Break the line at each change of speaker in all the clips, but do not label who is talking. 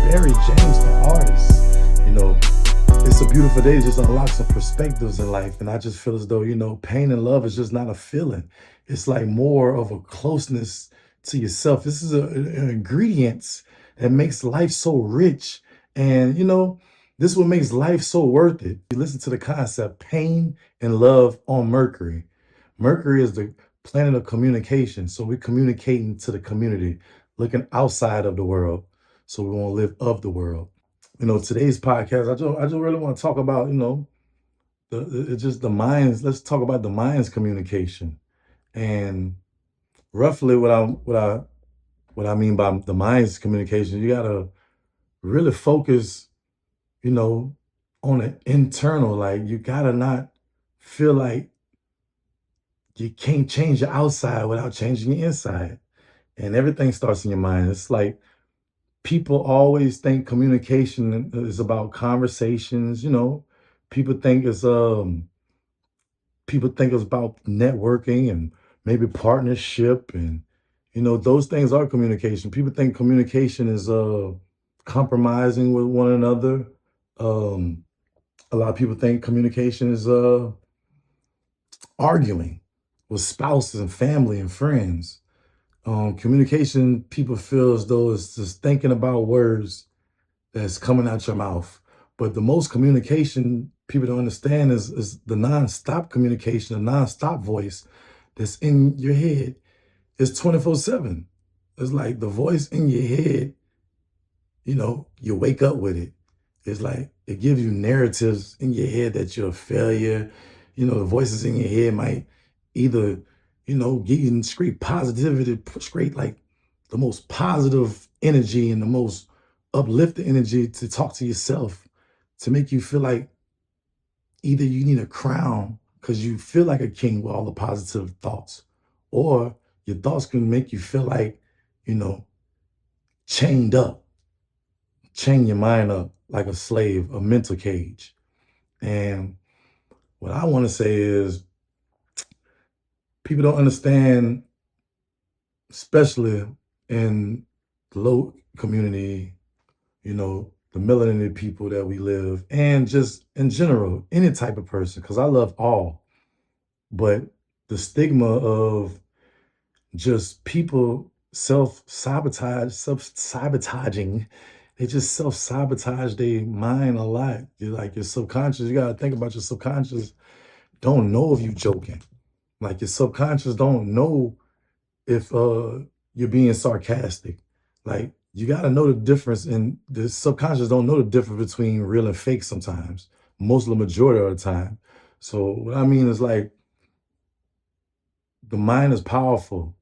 Barry James, the artist. It's a beautiful day. It just unlocks some perspectives in life. And I just feel as though, pain and love is just not a feeling. It's like more of a closeness to yourself. This is an ingredient that makes life so rich. And, this is what makes life so worth it. You listen to the concept, pain and love on Mercury. Mercury is the planet of communication. So we're communicating to the community, looking outside of the world. So we want to live of the world. Today's podcast, I just really want to talk about, it's just the minds. Let's talk about the mind's communication. And roughly what I mean by the mind's communication, you gotta really focus, you know, on the internal. Like you gotta not feel like you can't change your outside without changing your inside. And everything starts in your mind. It's like people always think communication is about conversations. People think it's people think it's about networking and maybe partnership, and those things are communication. People think communication is compromising with one another. um a lot of people think communication is arguing with spouses and family and friends. Communication, people feel as though it's just thinking about words that's coming out your mouth. But the most communication people don't understand is the non-stop communication, the non-stop voice that's in your head. It's 24/7. It's like the voice in your head, you wake up with it. It's like it gives you narratives in your head that you're a failure. The voices in your head might either, give you straight positivity, straight like the most positive energy and the most uplifting energy to talk to yourself, to make you feel like either you need a crown because you feel like a king with all the positive thoughts, or your thoughts can make you feel like, you know, chained up, chain your mind up like a slave, a mental cage. And what I want to say is people don't understand, especially in the low community, the melanated people that we live, and just in general, any type of person, because I love all. But the stigma of just people self-sabotaging, they just self-sabotage their mind a lot. You're like your subconscious, you gotta think about your subconscious, don't know if you joking. Like your subconscious don't know if you're being sarcastic. Like you got to know the difference, and the subconscious don't know the difference between real and fake sometimes, most of the majority of the time. So what I mean is like the mind is powerful.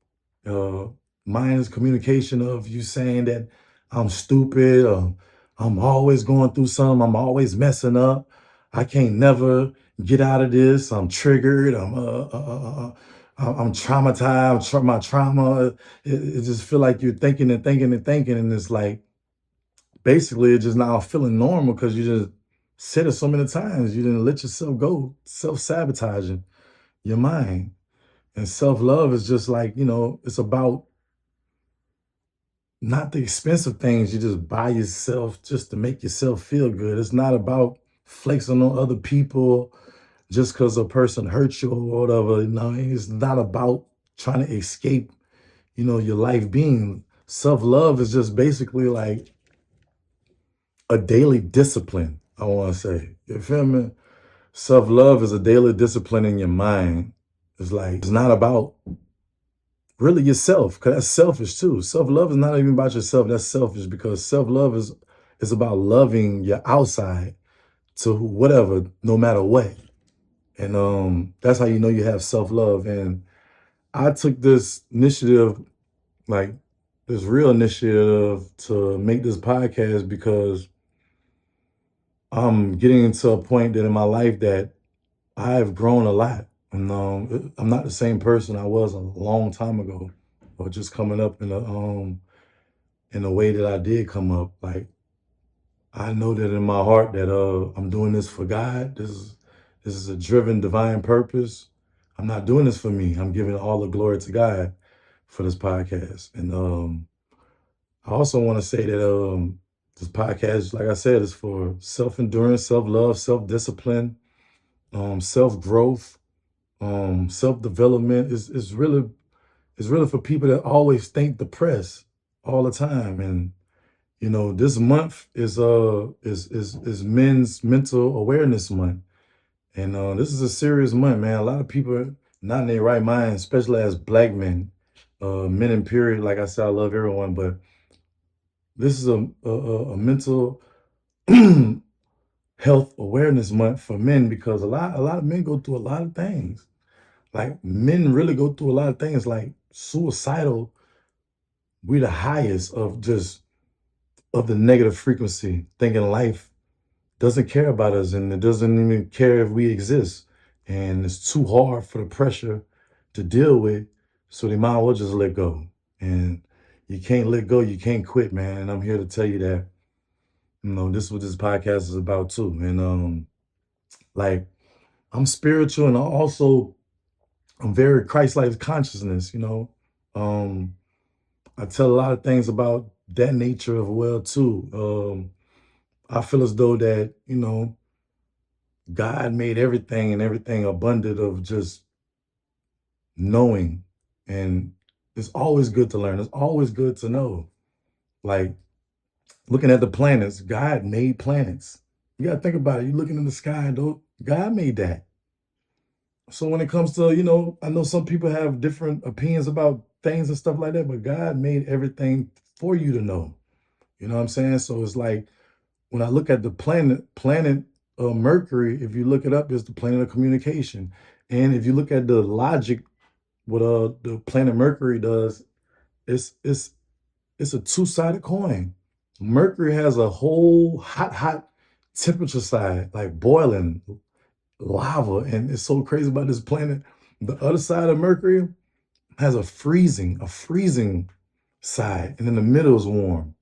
uh Mind is communication of you saying that I'm stupid, or I'm always going through something, I'm always messing up, I can't never get out of this, I'm triggered, I'm traumatized, my trauma. It just feel like you're thinking and thinking and thinking, and it's like basically it's just now feeling normal because you just said it so many times. You didn't let yourself go, self-sabotaging your mind. And self-love is just like, it's about not the expensive things you just buy yourself just to make yourself feel good. It's not about flexing on other people just because a person hurt you or whatever. It's not about trying to escape, your life being. Self-love is just basically like a daily discipline, I want to say. You feel me? Self-love is a daily discipline in your mind. It's like, it's not about really yourself, because that's selfish too. Self-love is not even about yourself. That's selfish, because self-love is about loving your outside to whatever, no matter what. And that's how you know you have self-love. And I took this initiative, like this real initiative, to make this podcast because I'm getting into a point that in my life that I've grown a lot. And I'm not the same person I was a long time ago, or just coming up in a way that I did come up. Like I know that in my heart that I'm doing this for God. This is a driven divine purpose. I'm not doing this for me. I'm giving all the glory to God for this podcast. And I also want to say that This podcast, like I said, is for self-endurance, self-love, self-discipline, self-growth, self-development. Is really for people that always think depressed all the time. And this month is Men's Mental Awareness Month. And this is a serious month, man. A lot of people are not in their right mind, especially as Black men, men in period. Like I said, I love everyone, but this is a mental health awareness month for men, because a lot of men go through a lot of things. Like, men really go through a lot of things, like suicidal. We're the highest of the negative frequency, thinking life doesn't care about us and it doesn't even care if we exist. And it's too hard for the pressure to deal with. So they might as well just let go. And you can't let go, you can't quit, man. And I'm here to tell you that, this is what this podcast is about too. And like, I'm spiritual, and I'm very Christ-like consciousness. Um, I tell a lot of things about that nature of well too. I feel as though that, God made everything, and everything abundant of just knowing. And it's always good to learn. It's always good to know. Like, looking at the planets, God made planets. You got to think about it. You're looking in the sky, though. God made that. So when it comes to, I know some people have different opinions about things and stuff like that, but God made everything for you to know. You know what I'm saying? So it's like, when I look at the planet Mercury, if you look it up, is the planet of communication. And if you look at the logic, what the planet Mercury does, it's it's a two-sided coin. Mercury has a whole hot temperature side, like boiling lava, and it's so crazy about this planet. The other side of Mercury has a freezing side, and in the middle is warm.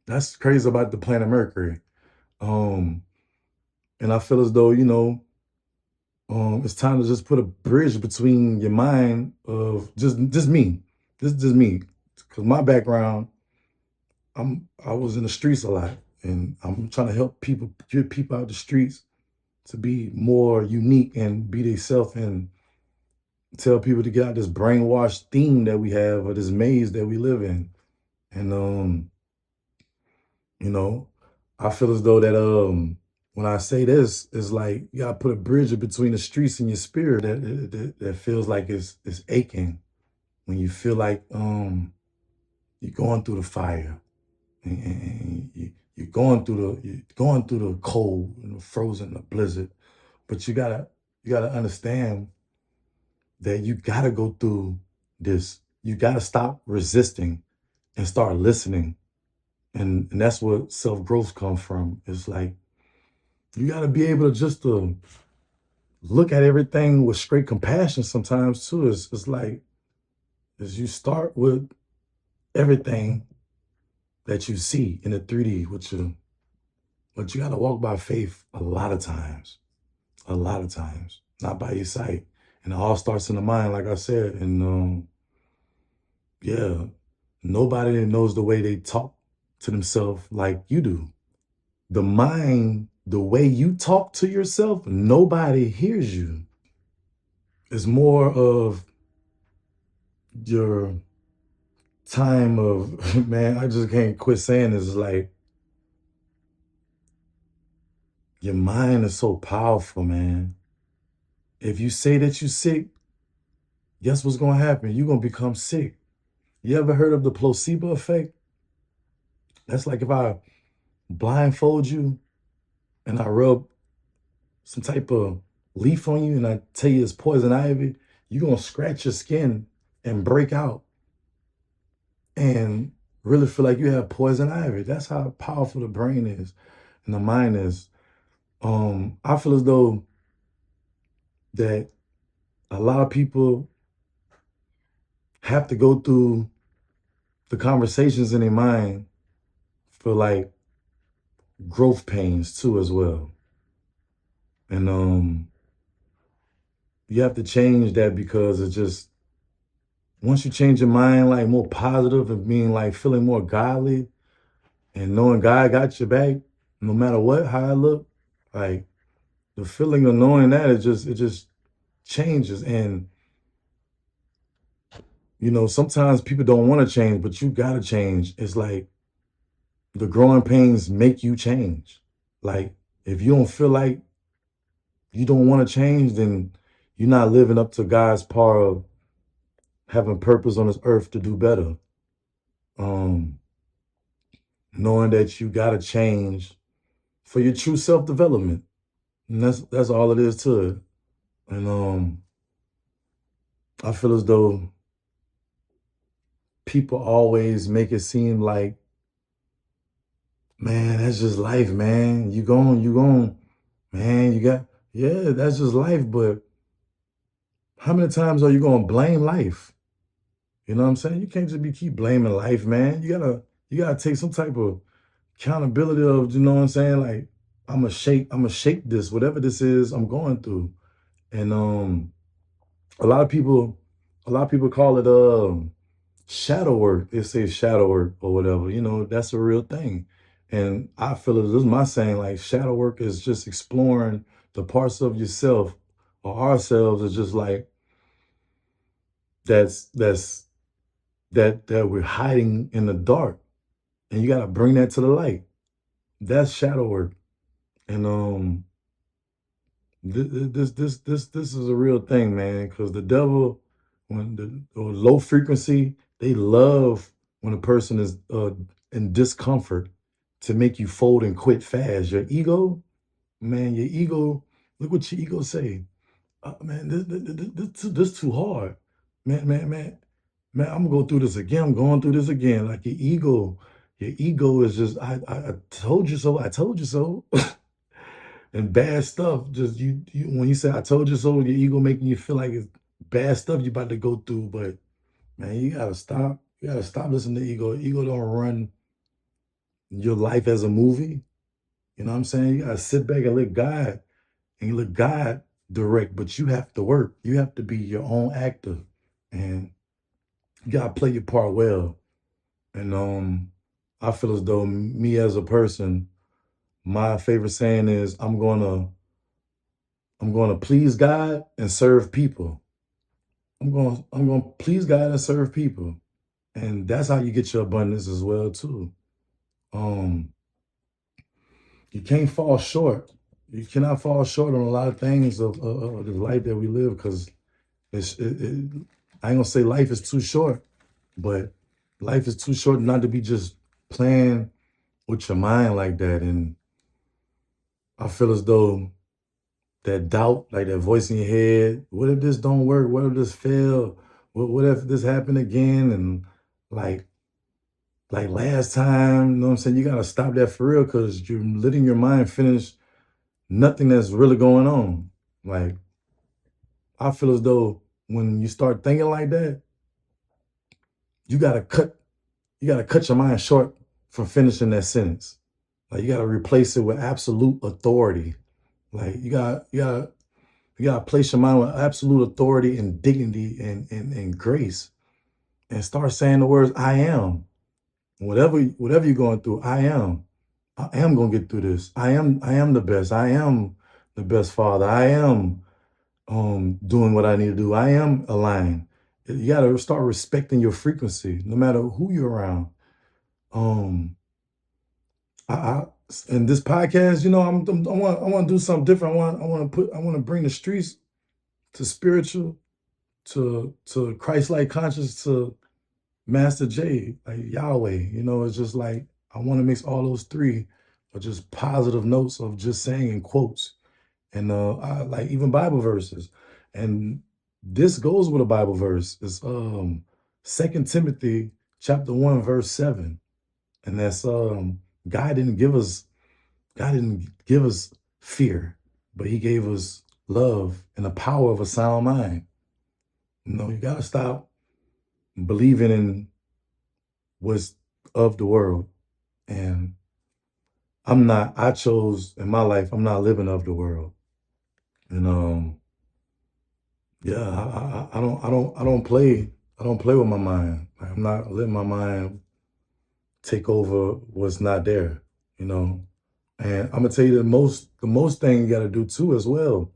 That's crazy about the planet Mercury. Um, and I feel as though, it's time to just put a bridge between your mind of just me. This is just me. Because my background, I was in the streets a lot, and I'm trying to help people, get people out the streets to be more unique and be themselves, and tell people to get out this brainwashed theme that we have, or this maze that we live in. And you know, I feel as though that when I say this, it's like you gotta put a bridge between the streets and your spirit that feels like it's aching, when you feel like you're going through the fire, and you're going through the cold and the frozen, the blizzard. But you gotta understand that you gotta go through this. You gotta stop resisting and start listening. And that's what self-growth comes from. It's like, you gotta be able to just to look at everything with straight compassion sometimes too. It's like, as you start with everything that you see in the 3D with you, but you gotta walk by faith a lot of times. A lot of times. Not by your sight. And it all starts in the mind, like I said. And yeah, nobody knows the way they talk to themselves like you do. The mind, the way you talk to yourself, nobody hears you. It's more of your time of, man, I just can't quit saying this. It's like, your mind is so powerful, man. If you say that you're sick, guess what's gonna happen? You're gonna become sick. You ever heard of the placebo effect? That's like, if I blindfold you and I rub some type of leaf on you and I tell you it's poison ivy, you're gonna scratch your skin and break out and really feel like you have poison ivy. That's how powerful the brain is and the mind is. I feel as though that a lot of people have to go through the conversations in their mind for like growth pains too as well. And you have to change that, because it's just, once you change your mind like more positive and being like feeling more godly, And knowing God got your back, no matter what, how I look, like the feeling of knowing that it just changes. And sometimes people don't want to change, but you gotta change. It's like the growing pains make you change. Like if you don't feel like you don't want to change, then you're not living up to God's part of having purpose on this earth to do better. Um, Knowing that you gotta change for your true self-development. And that's all it is to it. And I feel as though people always make it seem like, man, that's just life, man. You going, man, yeah, that's just life. But how many times are you gonna blame life? You know what I'm saying? You can't just be keep blaming life, man. You gotta take some type of accountability of, you know what I'm saying? Like, I'm gonna shape this, whatever this is I'm going through. And a lot of people, a lot of people call it shadow work. They say shadow work or whatever. That's a real thing. And I feel this is my saying, like shadow work is just exploring the parts of yourself or ourselves is just like that's that we're hiding in the dark. And you gotta bring that to the light. That's shadow work. And this is a real thing, man. Because the devil, when the or low frequency, they love when a person is in discomfort to make you fold and quit fast. Your ego, man, your ego. Look what your ego say. Man, this too hard. Man. I'm gonna go through this again. I'm going through this again. Like your ego is just. I told you so. I told you so. And bad stuff. Just you when you say I told you so, your ego making you feel like it's bad stuff you about to go through. But man, you gotta stop. You gotta stop listening to ego. Ego don't run your life as a movie. You know what I'm saying? You gotta sit back and let God direct, but you have to work. You have to be your own actor. And you gotta play your part well. And I feel as though me as a person, my favorite saying is I'm gonna please God and serve people. I'm gonna please God and serve people. And that's how you get your abundance as well too. Um, you can't fall short. You cannot fall short on a lot of things of the life that we live because I ain't gonna say life is too short, but life is too short not to be just playing with your mind like that. And I feel as though that doubt, like that voice in your head, what if this don't work? What if this fail? What if this happen again? And like last time, you know what I'm saying? You gotta stop that for real because you're letting your mind finish nothing that's really going on. Like I feel as though when you start thinking like that, you gotta cut you gotta cut your mind short from finishing that sentence. Like you gotta replace it with absolute authority. Like you gotta place your mind with absolute authority and dignity and grace and start saying the words I am. Whatever you're going through, I am gonna get through this. I am the best. I am the best father. I am doing what I need to do. I am aligned. You gotta start respecting your frequency, no matter who you're around. Um I in this podcast, I want to do something different. I want to bring the streets to spiritual, to Christ-like conscious, to Master J, like Yahweh. It's just like I want to mix all those three, or just positive notes of just saying in quotes, and I like even Bible verses. And this goes with a Bible verse. It's 2 Timothy chapter 1 verse 7, and that's God didn't give us God didn't give us fear, but He gave us love and the power of a sound mind. You gotta stop believing in what's of the world. And I chose in my life, I'm not living of the world. And yeah, I don't play with my mind. Like, I'm not letting my mind take over what's not there, you know. And I'm gonna tell you the most thing you gotta do too as well,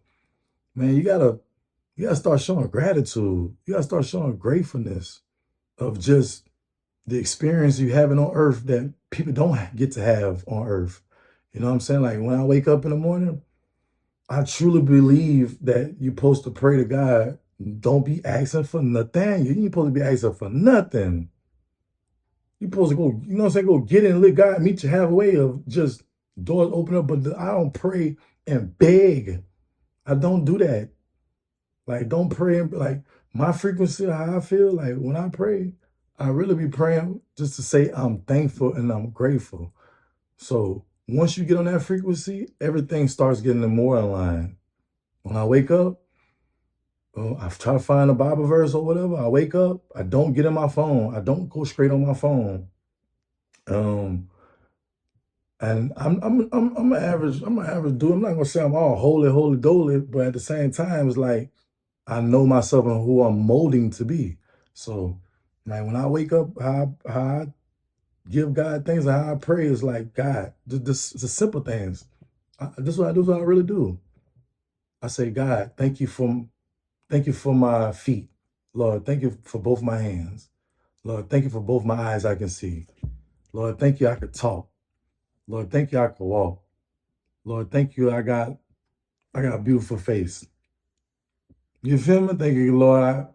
man. You gotta start showing gratitude. You gotta start showing gratefulness of just the experience you having on earth that people don't get to have on earth. You know what I'm saying? Like when I wake up in the morning, I truly believe that you're supposed to pray to God. Don't be asking for nothing. You ain't supposed to be asking for nothing. You're supposed to go, you know what I'm saying? Go get in and let God meet you halfway of just doors open up. But I don't pray and beg. I don't do that. Like, don't pray and like my frequency, how I feel, like when I pray, I really be praying just to say I'm thankful and I'm grateful. So once you get on that frequency, everything starts getting more in line. When I wake up, I try to find a Bible verse or whatever. I wake up, I don't get in my phone. I don't go straight on my phone. Um, and I'm an average dude. I'm not gonna say I'm all holy, holy doly, but at the same time, it's like I know myself and who I'm molding to be. So, like when I wake up, how I give God things and how I pray is like God. This the simple things. This is what I do. This is what I really do. I say, God, thank you for my feet, Lord. Thank you for both my hands, Lord. Thank you for both my eyes I can see, Lord. Thank you I could talk, Lord. Thank you I could walk, Lord. Thank you I got a beautiful face. You feel me? Thank you, Lord.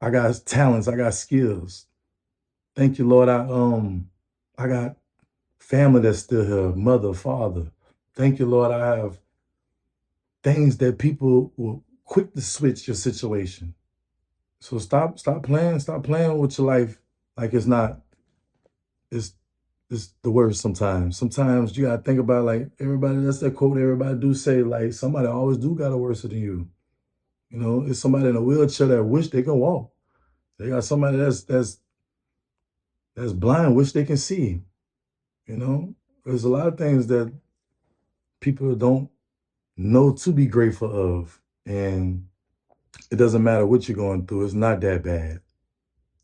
I got talents. I got skills. Thank you, Lord. I got family that's still here, mother, father. Thank you, Lord. I have things that people will quick to switch your situation. So stop playing with your life like it's not, it's it's the worst sometimes. Sometimes you gotta think about like everybody, that's that quote everybody do say, like somebody always do got it worse than you. You know, it's somebody in a wheelchair that wish they can walk. They got somebody that's blind, wish they can see. You know, there's a lot of things that people don't know to be grateful of. And it doesn't matter what you're going through, it's not that bad.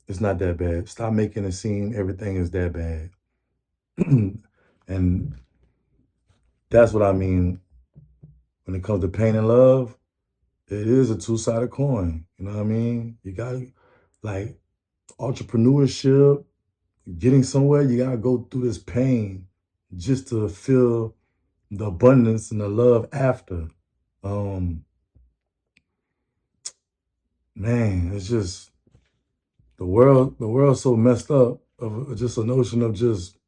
It's not that bad. Stop making it seem everything is that bad. And that's what I mean when it comes to pain and love. It is a two-sided coin. You know what I mean? You got like entrepreneurship, getting somewhere, you gotta go through this pain just to feel the abundance and the love after. Um, Man, it's just the world's so messed up of just a notion of just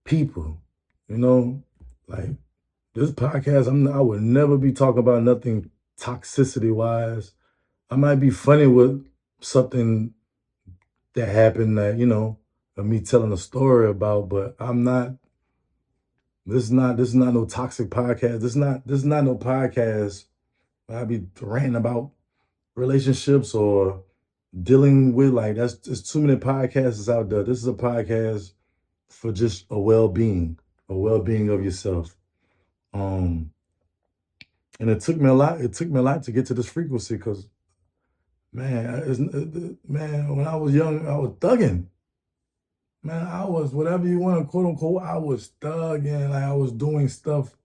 people, you know? Like this podcast, I would never be talking about nothing toxicity wise. I might be funny with something that happened that, of me telling a story about, but I'm not, this is not no toxic podcast. This is not no podcast where I be ranting about relationships or dealing with, like, that's there's too many podcasts out there. This is a podcast for just a well-being of yourself. Um, and it took me a lot to get to this frequency because man, man, when I was young, I was thugging. Man, I was whatever you want to quote unquote, I was thugging, like I was doing stuff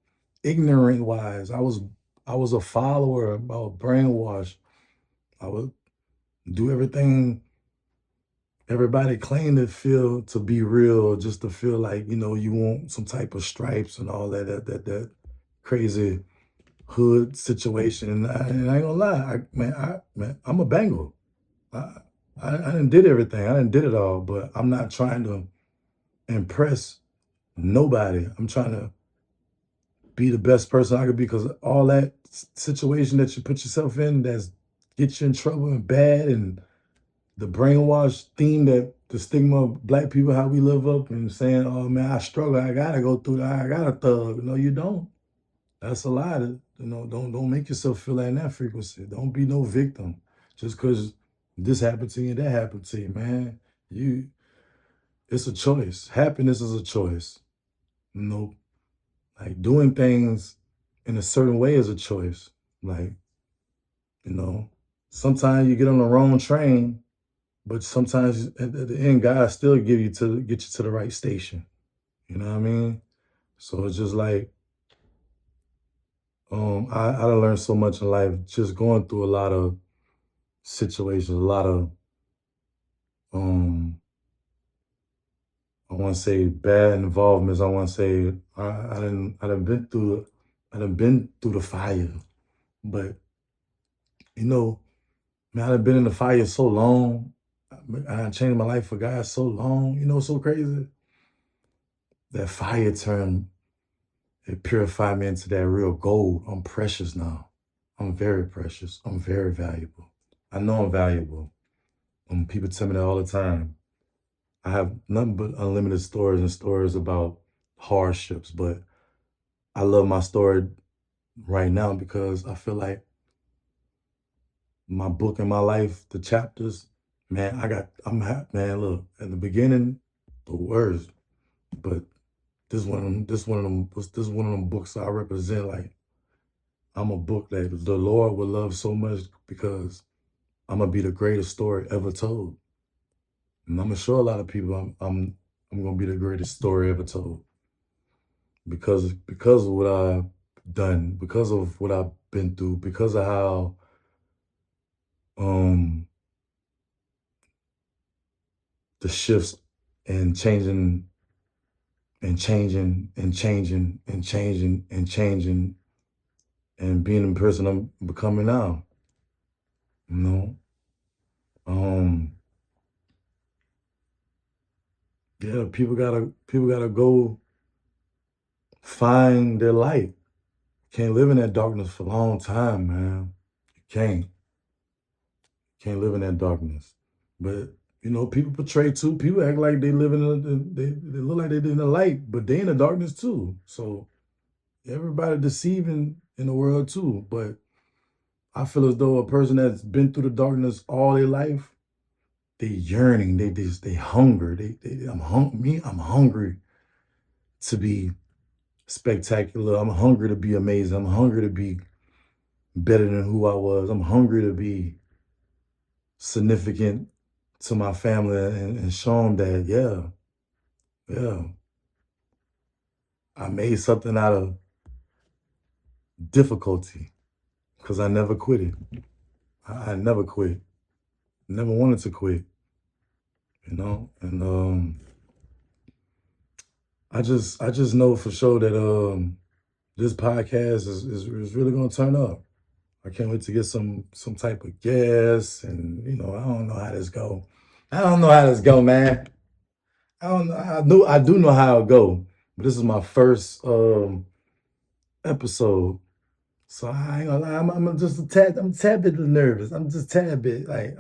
ignorant wise. I was a follower, I was brainwashed. I would do everything everybody claim to feel to be real, just to feel like you want some type of stripes and all that crazy hood situation. And I ain't gonna lie, I'm a Bengal. I, I didn't did everything. I didn't did it all, but I'm not trying to impress nobody. I'm trying to be the best person I could be because all that situation that you put yourself in that's get you in trouble and bad and the brainwash theme that the stigma of black people, how we live up and saying, oh man, I struggle, I gotta go through that, I gotta thug. No, you don't. That's a lie. Don't make yourself feel like in that frequency. Don't be no victim. Just cause this happened to you, that happened to you, man. You it's a choice. Happiness is a choice. You know, like doing things in a certain way is a choice. Like, you know, sometimes you get on the wrong train But sometimes at the end, God still give you to get you to the right station. You know what I mean? So it's just like I done learned so much in life just going through a lot of situations, a lot of um I want to say bad involvements. I want to say I done been through the fire, but you know, man, I've been in the fire so long. I changed my life for God so long. You know, so crazy. That fire turned it purified me into that real gold. I'm precious now. I'm very precious. I'm very valuable. I know I'm valuable. People tell me that all the time. I have nothing but unlimited stories and stories about hardships, but I love my story right now because I feel like my book and my life, the chapters, man, man, look, at the beginning, the worst, but this one of them books I represent. Like, I'm a book that the Lord will love so much because I'm gonna be the greatest story ever told. And I'm gonna show a lot of people I'm gonna be the greatest story ever told because of what I've done, because of what I've been through, because of how um the shifts and changing and being the person I'm becoming now. You know, um, yeah, people gotta go find their light. Can't live in that darkness for a long time, man. You can't live in that darkness. But you know, people portray too. People act like they live in they look like they're in the light, but they in the darkness too. So everybody deceiving in the world too. But I feel as though a person that's been through the darkness all their life, they yearning, they hunger. I'm hungry to be spectacular. I'm hungry to be amazing. I'm hungry to be better than who I was. I'm hungry to be significant to my family and show them that, yeah, I made something out of difficulty because I never quit it. I never quit. Never wanted to quit, you know? And I just know for sure that this podcast is really gonna turn up. I can't wait to get some type of guests and you know, I don't know how this go. I don't know how this go, man. I don't know. I do know how it go, but this is my first episode. So I ain't gonna lie, I'm just I'm a tad bit nervous. I'm just a tad bit like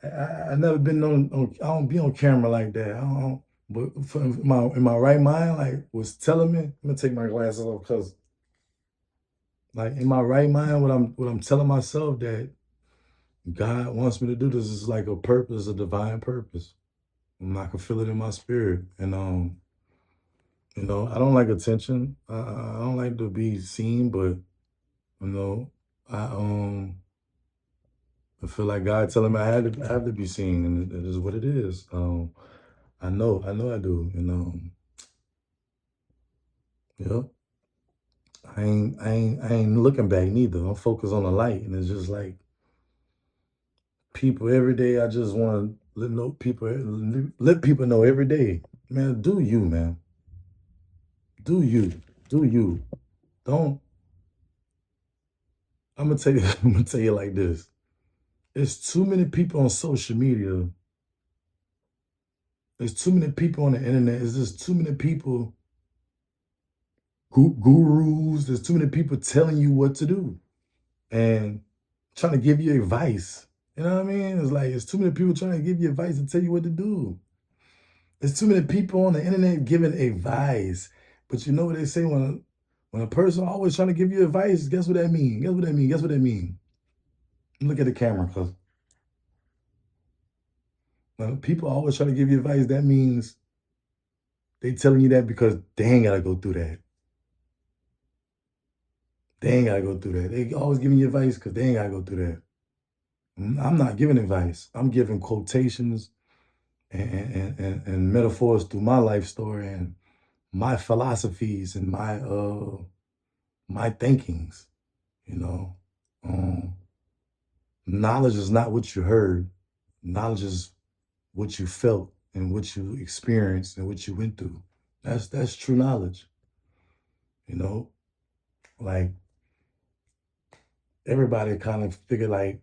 I never been on I don't be on camera like that. I don't, but for in my right mind, like was telling me, I'm gonna take my glasses off because like in my right mind, what I'm telling myself that God wants me to do this is like a purpose, a divine purpose. And I can feel it in my spirit. And you know, I don't like attention. I don't like to be seen, but you know, I um I feel like God telling me I have to be seen, and it is what it is. I know I do, and yeah, I ain't looking back neither. I'm focused on the light, and it's just like people every day. I just want to let people know every day, man. Do you, man? Do you? Do you? Don't. I'm gonna tell you. I'm gonna tell you like this. There's too many people on social media. There's too many people on the internet. There's just too many people gurus. There's too many people telling you what to do and trying to give you advice. You know what I mean? It's like it's too many people trying to give you advice and tell you what to do. There's too many people on the internet giving advice. But you know what they say when a person always trying to give you advice, guess what that mean? Guess what that mean? Guess what that mean? Look at the camera, cause when people always try to give you advice, that means they telling you that because they ain't gotta go through that. They ain't gotta go through that. They always giving you advice because they ain't gotta go through that. I'm not giving advice. I'm giving quotations and metaphors through my life story and my philosophies and my thinkings, you know. Um, Knowledge is not what you heard. Knowledge is what you felt and what you experienced and what you went through. That's true knowledge, you know. Like everybody kind of figure like,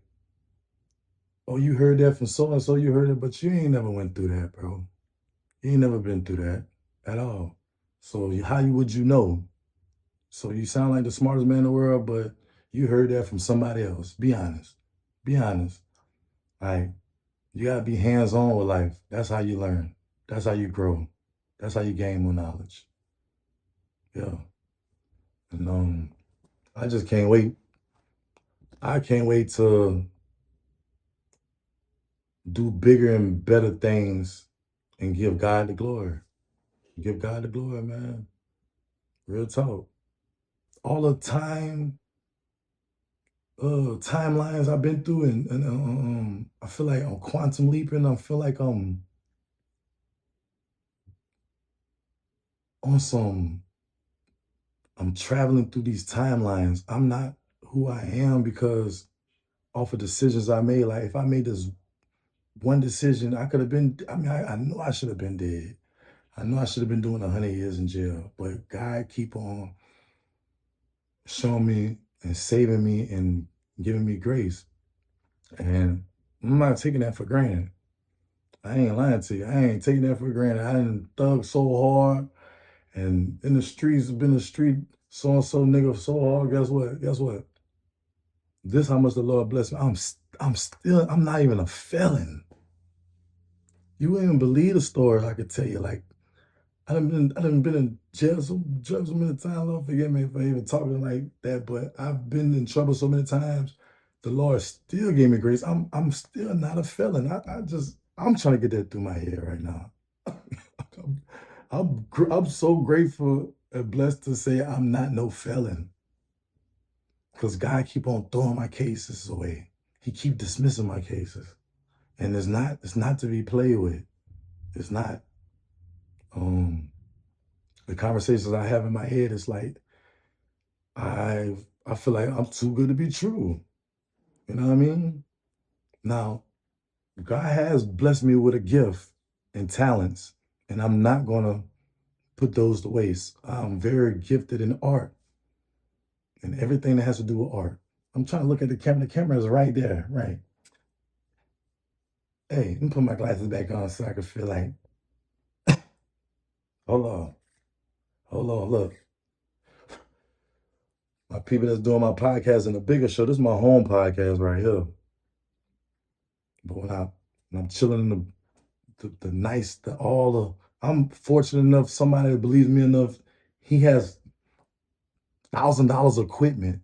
oh, you heard that from so and so, you heard it, but you ain't never went through that, bro. You ain't never been through that at all. So would you know? So you sound like the smartest man in the world, but you heard that from somebody else. Be honest. Be honest. Like you gotta be hands-on with life. That's how you learn. That's how you grow. That's how you gain more knowledge. Yeah. And I just can't wait. I can't wait to do bigger and better things and give God the glory. Give God the glory, man. Real talk. All the timelines I've been through, and I feel like I'm quantum leaping. I feel like I'm on some. I'm traveling through these timelines. I'm not who I am because off of decisions I made. Like if I made this one decision, I could have been. I mean, I know I should have been dead. I know I should have been doing 100 years in jail. But God keep on showing me and saving me and giving me grace, and I'm not taking that for granted. I ain't lying to you. I ain't taking that for granted. I done thug so hard and in the streets, been the street so and so nigga so hard. Guess what? Guess what? This how much the Lord bless me. I'm not even a felon. You wouldn't even believe the story I could tell you. Like I done been in jail so many times. Lord forgive me for even talking like that, but I've been in trouble so many times. The Lord still gave me grace. I'm still not a felon. I'm trying to get that through my head right now. I'm, I'm so grateful and blessed to say I'm not no felon because God keep on throwing my cases away. He keep dismissing my cases, and it's not to be played with. It's not. Um, the conversations I have in my head is like I feel like I'm too good to be true. You know what I mean? Now God has blessed me with a gift and talents, and I'm not gonna put those to waste. I'm very gifted in art and everything that has to do with art. I'm trying to look at the camera. The camera is right there, right? Hey, let me put my glasses back on so I can feel like, hold on, hold on, look. My people that's doing my podcast in the bigger show, this is my home podcast right here. But when I'm chilling in the nice, I'm fortunate enough, somebody that believes me enough, he has $1,000 equipment.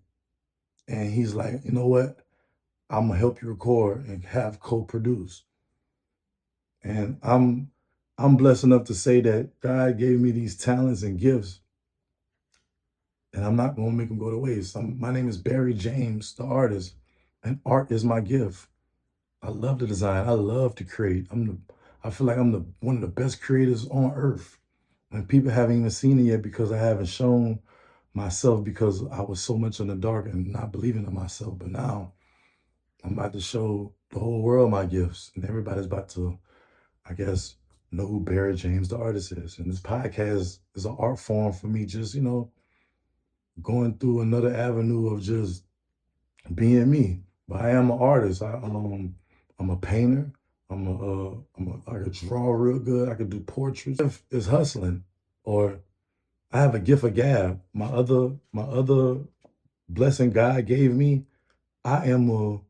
And he's like, you know what? I'm gonna help you record and have co-produce. And I'm blessed enough to say that God gave me these talents and gifts, and I'm not gonna make them go to waste. My name is Barry James, the artist, and art is my gift. I love to design. I love to create. I feel like I'm the one of the best creators on earth. And people haven't even seen it yet because I haven't shown myself because I was so much in the dark and not believing in myself. But now I'm about to show the whole world my gifts, and everybody's about to, I guess, know who Barry James the artist is. And this podcast is an art form for me, just going through another avenue of just being me. But I am an artist. I'm a painter. I could draw real good. I could do portraits. If it's hustling, or I have a gift of gab. My other blessing God gave me. I am a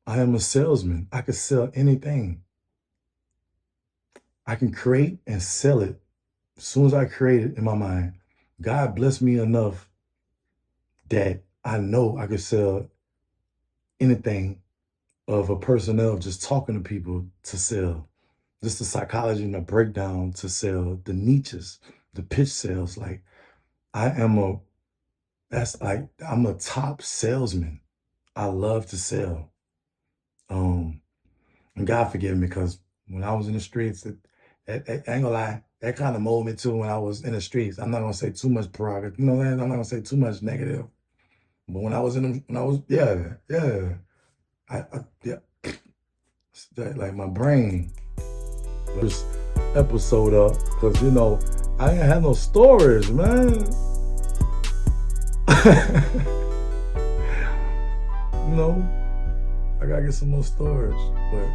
I am a salesman. I could sell anything. I can create and sell it as soon as I create it in my mind. God blessed me enough that I know I could sell anything of a personnel of just talking to people to sell. Just the psychology and the breakdown to sell, the niches, the pitch sales. Like I am a I'm a top salesman. I love to sell. Um, and God forgive me, because when I was in the streets, I ain't gonna lie, that kind of molded me too when I was in the streets. I'm not gonna say too much prerogative, you know what I'm not gonna say too much negative. But when I was in them, when I was, yeah, yeah, yeah, like my brain. This episode up, because I ain't had no storage, man. you know, I gotta get some more storage. But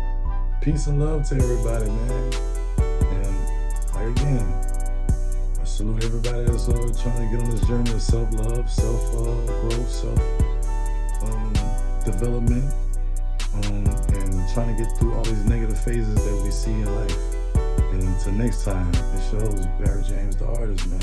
peace and love to everybody, man. And like again, I salute everybody that's trying to get on this journey of self-love, self-growth, self-development, and trying to get through all these negative phases that we see in life. And until next time, it shows Barry James, the artist, man.